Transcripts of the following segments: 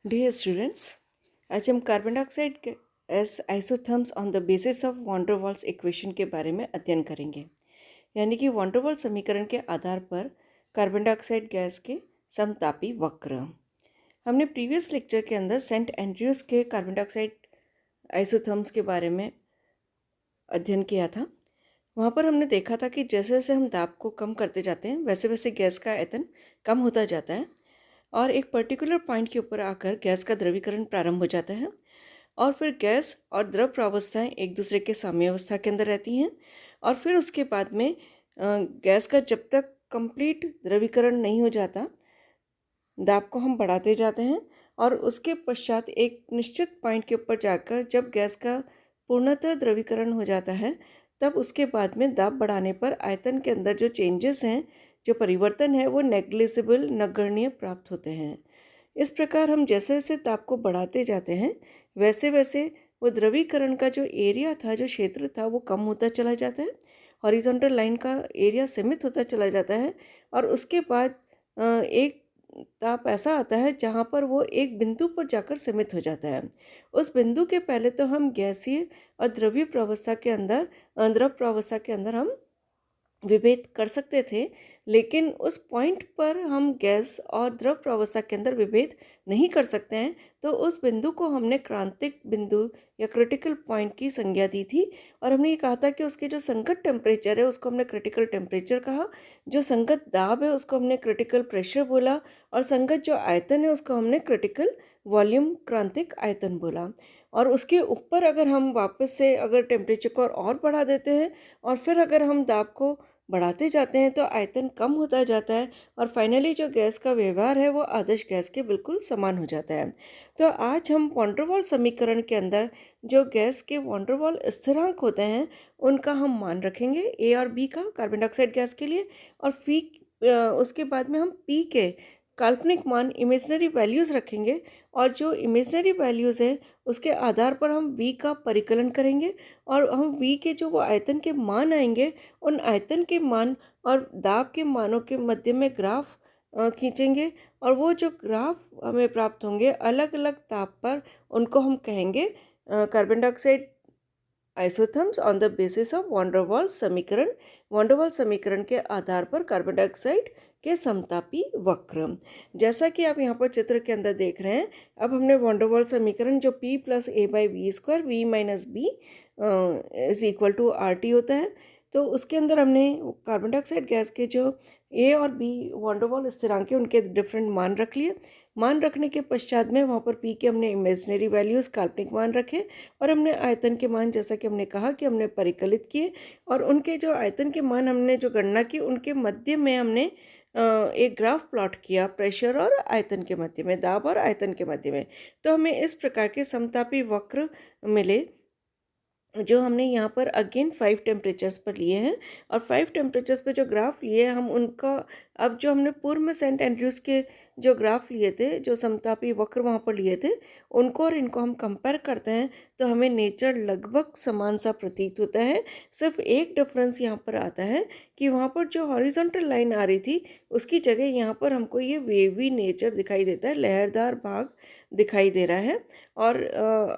Dear students, आज हम carbon dioxide gas isotherms on the basis of van der Waals equation के बारे में अध्ययन करेंगे। यानी कि वॉन डेर वाल्स समीकरण के आधार पर कार्बन डाइऑक्साइड गैस के समतापी वक्र। हमने प्रीवियस लेक्चर के अंदर सेंट एंड्रयूज के कार्बन डाइऑक्साइड आइसोथर्म्स के बारे में अध्ययन किया था। वहाँ पर हमने देखा था कि जैसे जैसे हम दाब को कम करते जाते हैं वैसे वैसे गैस का आयतन कम होता जाता है और एक पर्टिकुलर पॉइंट के ऊपर आकर गैस का द्रवीकरण प्रारंभ हो जाता है और फिर गैस और द्रव प्रावस्थाएं एक दूसरे के साम्यावस्था के अंदर रहती हैं और फिर उसके बाद में गैस का जब तक कंप्लीट द्रवीकरण नहीं हो जाता दाब को हम बढ़ाते जाते हैं और उसके पश्चात एक निश्चित पॉइंट के ऊपर जाकर जब गैस का पूर्णतः द्रवीकरण हो जाता है तब उसके बाद में दाब बढ़ाने पर आयतन के अंदर जो चेंजेस हैं, जो परिवर्तन है, वो नेग्लिजिबल नगण्य प्राप्त होते हैं। इस प्रकार हम जैसे जैसे ताप को बढ़ाते जाते हैं वैसे वैसे वो द्रवीकरण का जो एरिया था, जो क्षेत्र था, वो कम होता चला जाता है। हॉरिजॉन्टल लाइन का एरिया सीमित होता चला जाता है और उसके बाद एक ताप ऐसा आता है जहाँ पर वो एक बिंदु पर जाकर सीमित हो जाता है। उस बिंदु के पहले तो हम गैसीय और द्रव्य प्रावस्था के अंदर द्रव प्रावस्था के अंदर हम विभेद कर सकते थे, लेकिन उस पॉइंट पर हम गैस और द्रव प्रावस्था के अंदर विभेद नहीं कर सकते हैं। तो उस बिंदु को हमने क्रांतिक बिंदु या क्रिटिकल पॉइंट की संज्ञा दी थी और हमने ये कहा था कि उसके जो संगत टेम्परेचर है उसको हमने क्रिटिकल टेम्परेचर कहा, जो संगत दाब है उसको हमने क्रिटिकल प्रेशर बोला और संगत जो आयतन है उसको हमने क्रिटिकल वॉल्यूम क्रांतिक आयतन बोला। और उसके ऊपर अगर हम वापस से अगर टेम्परेचर को और बढ़ा देते हैं और फिर अगर हम दाब को बढ़ाते जाते हैं तो आयतन कम होता जाता है और फाइनली जो गैस का व्यवहार है वो आदर्श गैस के बिल्कुल समान हो जाता है। तो आज हम वॉन डेर वाल्स समीकरण के अंदर जो गैस के वॉन डेर वाल्स स्थिरांक होते हैं उनका हम मान रखेंगे, ए और बी का कार्बन डाइऑक्साइड गैस के लिए, और फी उसके बाद में हम पी के काल्पनिक मान इमेजनरी वैल्यूज़ रखेंगे और जो इमेजनरी वैल्यूज़ है उसके आधार पर हम v का परिकलन करेंगे और हम v के जो वो आयतन के मान आएंगे उन आयतन के मान और दाब के मानों के मध्य में ग्राफ खींचेंगे और वो जो ग्राफ हमें प्राप्त होंगे अलग अलग ताप पर उनको हम कहेंगे carbon dioxide isotherms on the basis of van der Waals समीकरण। वॉन डेर वाल्स समीकरण के आधार पर कार्बन डाइऑक्साइड के समतापी वक्र। जैसा कि आप यहाँ पर चित्र के अंदर देख रहे हैं, अब हमने वॉन डेर वाल्स समीकरण जो P + A/v² v - b is equal to RT होता है, तो उसके अंदर हमने कार्बन डाइऑक्साइड गैस के जो A और B वॉन डेर वाल्स स्थिरांक के उनके डिफरेंट मान रख लिए। मान रखने के पश्चात में वहाँ पर P के हमने इमेजनरी वैल्यूज़ काल्पनिक मान रखे और हमने आयतन के मान, जैसा कि हमने कहा कि हमने परिकलित किए और उनके जो आयतन के मान हमने जो गणना की उनके मध्य में हमने एक ग्राफ प्लॉट किया, प्रेशर और आयतन के मध्य में, दाब और आयतन के मध्य में। तो हमें इस प्रकार के समतापी वक्र मिले जो हमने यहाँ पर अगेन 5 टेम्परेचर्स पर लिए हैं और 5 टेम्परेचर्स पे जो ग्राफ लिए हैं हम उनका अब जो हमने पूर्व में सेंट एंड्रयूज़ के जो ग्राफ लिए थे, जो समतापी वक्र वहाँ पर लिए थे, उनको और इनको हम कंपेयर करते हैं तो हमें नेचर लगभग समान सा प्रतीत होता है। सिर्फ एक डिफरेंस यहाँ पर आता है कि वहाँ पर जो हॉरिजॉन्टल लाइन आ रही थी उसकी जगह यहाँ पर हमको ये वेवी नेचर दिखाई देता है, लहरदार भाग दिखाई दे रहा है। और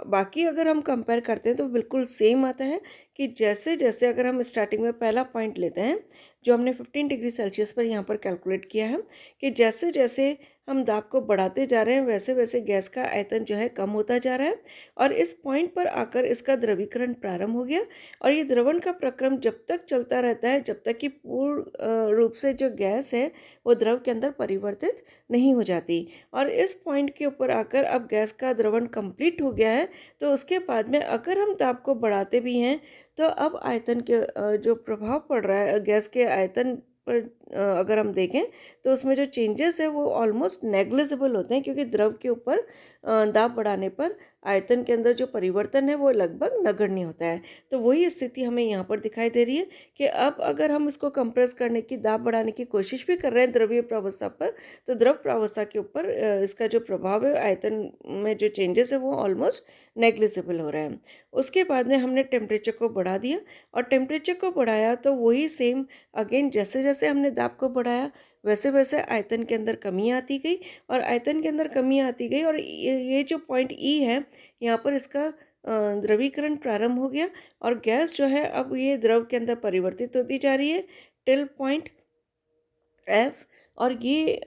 बाकी अगर हम कंपेयर करते हैं तो बिल्कुल सेम आता है कि जैसे जैसे अगर हम स्टार्टिंग में पहला पॉइंट लेते हैं जो हमने 15 डिग्री सेल्सियस पर यहाँ पर कैलकुलेट किया है कि जैसे जैसे हम दाब को बढ़ाते जा रहे हैं वैसे वैसे गैस का आयतन जो है कम होता जा रहा है और इस पॉइंट पर आकर इसका द्रवीकरण प्रारंभ हो गया और ये द्रवण का प्रक्रम जब तक चलता रहता है जब तक कि पूर्ण रूप से जो गैस है वो द्रव के अंदर परिवर्तित नहीं हो जाती। और इस पॉइंट के ऊपर आकर अब गैस का द्रवण कंप्लीट हो गया है तो उसके बाद में अगर हम दाब को बढ़ाते भी हैं तो अब आयतन के जो प्रभाव पड़ रहा है गैस के आयतन पर अगर हम देखें तो उसमें जो चेंजेस है वो ऑलमोस्ट नेग्लिजिबल होते हैं क्योंकि द्रव के ऊपर दाब बढ़ाने पर आयतन के अंदर जो परिवर्तन है वो लगभग नगण्य होता है। तो वही स्थिति हमें यहाँ पर दिखाई दे रही है कि अब अगर हम इसको कंप्रेस करने की, दाब बढ़ाने की कोशिश भी कर रहे हैं द्रवीय प्रावस्था पर, तो द्रव प्रावस्था के ऊपर इसका जो प्रभाव है आयतन में जो चेंजेस है वो ऑलमोस्ट नेग्लिजिबल हो रहा है। उसके बाद में हमने टेम्परेचर को बढ़ा दिया और टेम्परेचर को बढ़ाया तो वही सेम अगेन जैसे जैसे हमने दाब को बढ़ाया वैसे वैसे आयतन के अंदर कमी आती गई और आयतन के अंदर कमी आती गई, और ये जो पॉइंट ई है यहाँ पर इसका द्रवीकरण प्रारंभ हो गया और गैस जो है अब ये द्रव के अंदर परिवर्तित होती जा रही है टिल पॉइंट एफ। और ये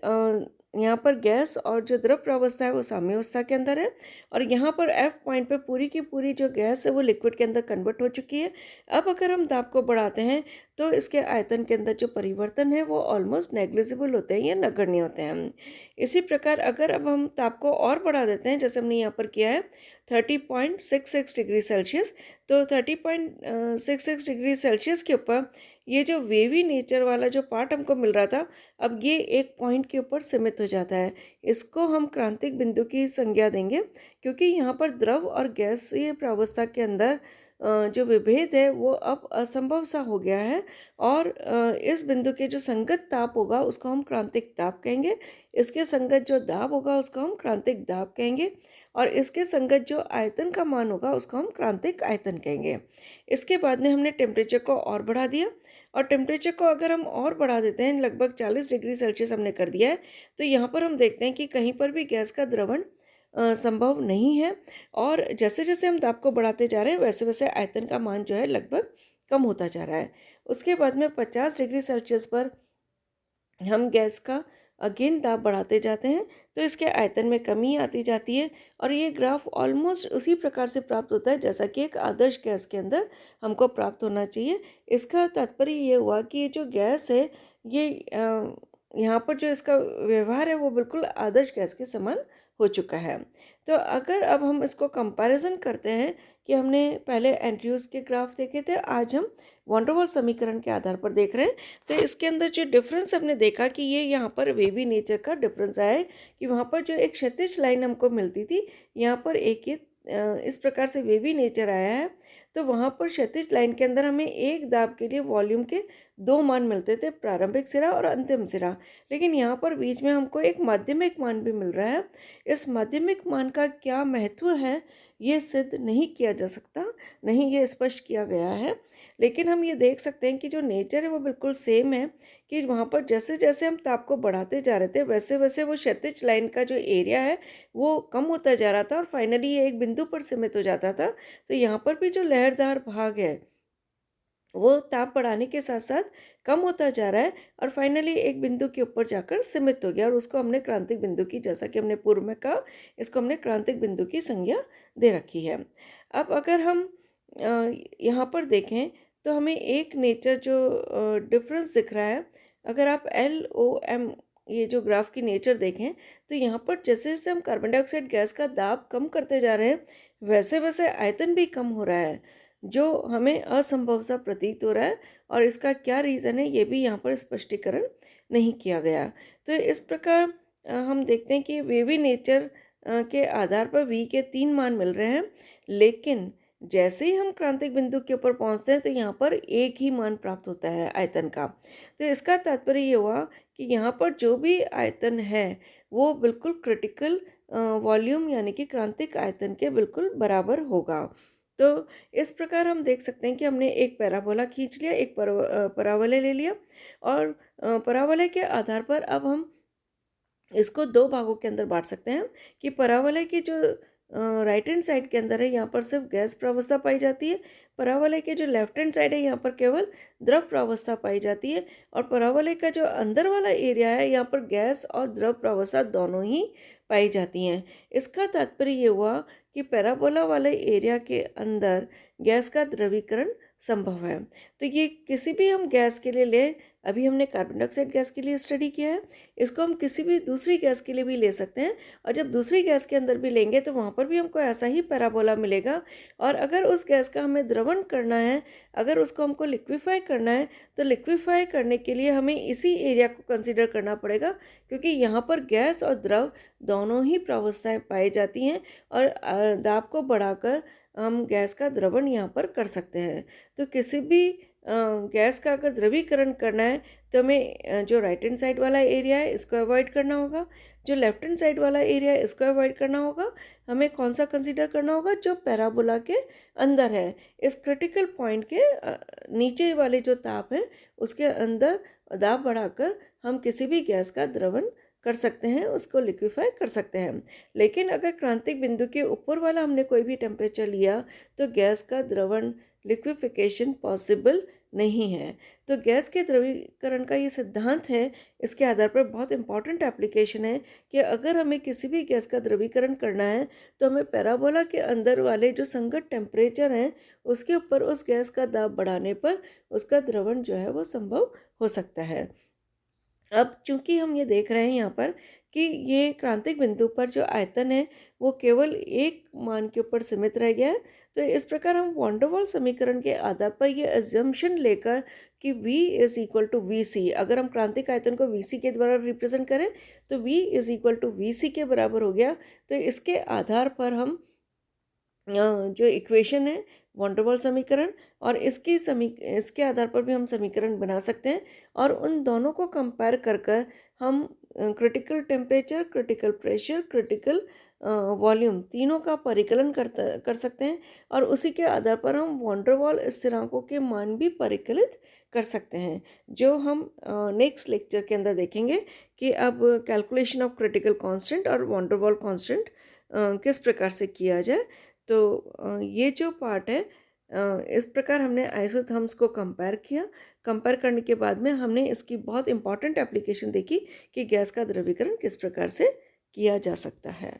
यहाँ पर गैस और जो द्रव प्रावस्था है वो साम्यावस्था के अंदर है, और यहाँ पर एफ पॉइंट पे पूरी की पूरी जो गैस है वो लिक्विड के अंदर कन्वर्ट हो चुकी है। अब अगर हम दाब को बढ़ाते हैं तो इसके आयतन के अंदर जो परिवर्तन है वो ऑलमोस्ट नेग्लिजिबल होते हैं या नगण्य होते हैं। इसी प्रकार अगर अब हम ताप को और बढ़ा देते हैं, जैसे हमने यहाँ पर किया है 30.66 डिग्री सेल्सियस, तो 30.66 डिग्री सेल्सियस के ऊपर ये जो वेवी नेचर वाला जो पार्ट हमको मिल रहा था, अब ये एक पॉइंट के ऊपर सीमित हो जाता है। इसको हम क्रांतिक बिंदु की संज्ञा देंगे, क्योंकि यहाँ पर द्रव और गैसीय प्रावस्था के अंदर जो विभेद है वो अब असंभव सा हो गया है, और इस बिंदु के जो संगत ताप होगा उसको हम क्रांतिक ताप कहेंगे, इसके संगत जो दाब होगा उसको हम क्रांतिक दाब कहेंगे, और इसके संगत जो आयतन का मान होगा उसको हम क्रांतिक आयतन कहेंगे। इसके बाद में हमने टेम्परेचर को और बढ़ा दिया, और टेम्परेचर को अगर हम और बढ़ा देते हैं, लगभग 40 डिग्री सेल्सियस हमने कर दिया है, तो यहाँ पर हम देखते हैं कि कहीं पर भी गैस का द्रवण संभव नहीं है, और जैसे जैसे हम दाब को बढ़ाते जा रहे हैं वैसे वैसे आयतन का मान जो है लगभग कम होता जा रहा है। उसके बाद में 50 डिग्री सेल्सियस पर हम गैस का अगेन दाब बढ़ाते जाते हैं, तो इसके आयतन में कमी आती जाती है, और ये ग्राफ ऑलमोस्ट उसी प्रकार से प्राप्त होता है जैसा कि एक आदर्श गैस के अंदर हमको प्राप्त होना चाहिए। इसका तात्पर्य ये हुआ कि ये जो गैस है ये यहाँ पर जो इसका व्यवहार है वो बिल्कुल आदर्श गैस के समान हो चुका है। तो अगर अब हम इसको कंपैरिजन करते हैं कि हमने पहले एंड्रयूज के ग्राफ देखे थे, आज हम वॉन डेर वाल्स समीकरण के आधार पर देख रहे हैं, तो इसके अंदर जो डिफरेंस हमने देखा कि ये यहाँ पर वेवी नेचर का डिफरेंस आया है कि वहाँ पर जो एक क्षैतिज लाइन हमको मिलती थी, यहाँ पर एक ये इस प्रकार से वेवी नेचर आया है। तो वहाँ पर क्षैतिज लाइन के अंदर हमें एक दाब के लिए वॉल्यूम के 2 मान मिलते थे, प्रारंभिक सिरा और अंतिम सिरा, लेकिन यहाँ पर बीच में हमको एक माध्यमिक मान भी मिल रहा है। इस माध्यमिक मान का क्या महत्व है ये सिद्ध नहीं किया जा सकता, नहीं ये स्पष्ट किया गया है, लेकिन हम ये देख सकते हैं कि जो नेचर है वो बिल्कुल सेम है, कि वहाँ पर जैसे जैसे हम ताप को बढ़ाते जा रहे थे वैसे वैसे वो क्षैतिज लाइन का जो एरिया है वो कम होता जा रहा था, और फाइनली ये एक बिंदु पर सीमित हो जाता था। तो यहाँ पर भी जो लहरदार भाग है वो ताप बढ़ाने के साथ साथ कम होता जा रहा है, और फाइनली एक बिंदु के ऊपर जाकर सीमित हो गया, और उसको हमने क्रांतिक बिंदु की, जैसा कि हमने पूर्व में कहा, इसको हमने क्रांतिक बिंदु की संज्ञा दे रखी है। अब अगर हम यहाँ पर देखें तो हमें एक नेचर जो डिफरेंस दिख रहा है, अगर आप LOM ये जो ग्राफ की नेचर देखें तो यहाँ पर जैसे जैसे हम कार्बन डाइऑक्साइड गैस का दाब कम करते जा रहे हैं वैसे वैसे आयतन भी कम हो रहा है, जो हमें असंभव सा प्रतीत हो रहा है, और इसका क्या रीज़न है ये भी यहाँ पर स्पष्टीकरण नहीं किया गया। तो इस प्रकार हम देखते हैं कि वेवी नेचर के आधार पर V के 3 मान मिल रहे हैं, लेकिन जैसे ही हम क्रांतिक बिंदु के ऊपर पहुंचते हैं तो यहाँ पर एक ही मान प्राप्त होता है आयतन का। तो इसका तात्पर्य ये हुआ कि यहाँ पर जो भी आयतन है वो बिल्कुल क्रिटिकल वॉल्यूम यानी कि क्रांतिक आयतन के बिल्कुल बराबर होगा। तो इस प्रकार हम देख सकते हैं कि हमने एक पैराबोला खींच लिया, एक परावलय ले लिया, और परावलय के आधार पर अब हम इसको 2 भागों के अंदर बांट सकते हैं कि परावलय की जो राइट हैंड साइड के अंदर है यहाँ पर सिर्फ गैस प्रावस्था पाई जाती है, परावलय के जो लेफ्ट हैंड साइड है यहाँ पर केवल द्रव प्रावस्था पाई जाती है, और परावलय का जो अंदर वाला एरिया है यहाँ पर गैस और द्रव प्रावस्था दोनों ही पाई जाती हैं। इसका तात्पर्य ये हुआ कि पैराबोला वाले एरिया के अंदर गैस का द्रवीकरण संभव है। तो ये किसी भी हम गैस के लिए ले, अभी हमने कार्बन डाइऑक्साइड गैस के लिए स्टडी किया है, इसको हम किसी भी दूसरी गैस के लिए भी ले सकते हैं, और जब दूसरी गैस के अंदर भी लेंगे तो वहाँ पर भी हमको ऐसा ही पैराबोला मिलेगा। और अगर उस गैस का हमें द्रवण करना है, अगर उसको हमको लिक्विफाई करना है, तो लिक्विफाई करने के लिए हमें इसी एरिया को कंसिडर करना पड़ेगा, क्योंकि यहाँ पर गैस और द्रव दोनों ही प्रावस्थाएं पाई जाती हैं, और दाब को बढ़ाकर हम गैस का द्रवण यहाँ पर कर सकते हैं। तो किसी भी गैस का अगर द्रवीकरण करना है तो हमें जो राइट हैंड साइड वाला एरिया है इसको अवॉइड करना होगा, जो लेफ्ट हैंड साइड वाला एरिया है इसको अवॉइड करना होगा। हमें कौन सा कंसीडर करना होगा? जो पैराबोला के अंदर है, इस क्रिटिकल पॉइंट के नीचे वाले जो ताप है उसके अंदर दाब बढ़ाकर हम किसी भी गैस का द्रवण कर सकते हैं, उसको लिक्विफाई कर सकते हैं। लेकिन अगर क्रांतिक बिंदु के ऊपर वाला हमने कोई भी टेम्परेचर लिया तो गैस का द्रवण लिक्विफिकेशन पॉसिबल नहीं है। तो गैस के द्रवीकरण का ये सिद्धांत है, इसके आधार पर बहुत इंपॉर्टेंट एप्लीकेशन है कि अगर हमें किसी भी गैस का द्रवीकरण करना है तो हमें पैराबोला के अंदर वाले जो संगत टेम्परेचर हैं उसके ऊपर उस गैस का दाब बढ़ाने पर उसका द्रवण जो है वो संभव हो सकता है। अब चूंकि हम ये देख रहे हैं यहाँ पर कि ये क्रांतिक बिंदु पर जो आयतन है वो केवल एक मान के ऊपर सीमित रह गया है, तो इस प्रकार हम वॉन्डरवॉल समीकरण के आधार पर ये एजम्पशन लेकर कि V is equal to V C, अगर हम क्रांतिक आयतन को वी सी के द्वारा रिप्रेजेंट करें तो V is equal to V C के बराबर हो गया। तो इसके आधार पर हम जो इक्वेशन है वॉन्डरवॉल समीकरण और इसके आधार पर भी हम समीकरण बना सकते हैं और उन दोनों को कंपेयर कर कर हम critical temperature, critical pressure, critical volume तीनों का परिकलन कर सकते हैं और उसी के आधार पर हम वॉन्डरवॉल स्थिरांकों के मान भी परिकलित कर सकते हैं, जो हम नेक्स्ट लेक्चर के अंदर देखेंगे कि अब कैलकुलेशन ऑफ क्रिटिकल कांस्टेंट और वॉन्डरवॉल कांस्टेंट किस प्रकार से किया जाए। तो ये जो पार्ट है इस प्रकार हमने आइसोथर्म्स को कंपेयर किया। कंपेयर करने के बाद में हमने इसकी बहुत इंपॉर्टेंट एप्लीकेशन देखी कि गैस का द्रवीकरण किस प्रकार से किया जा सकता है।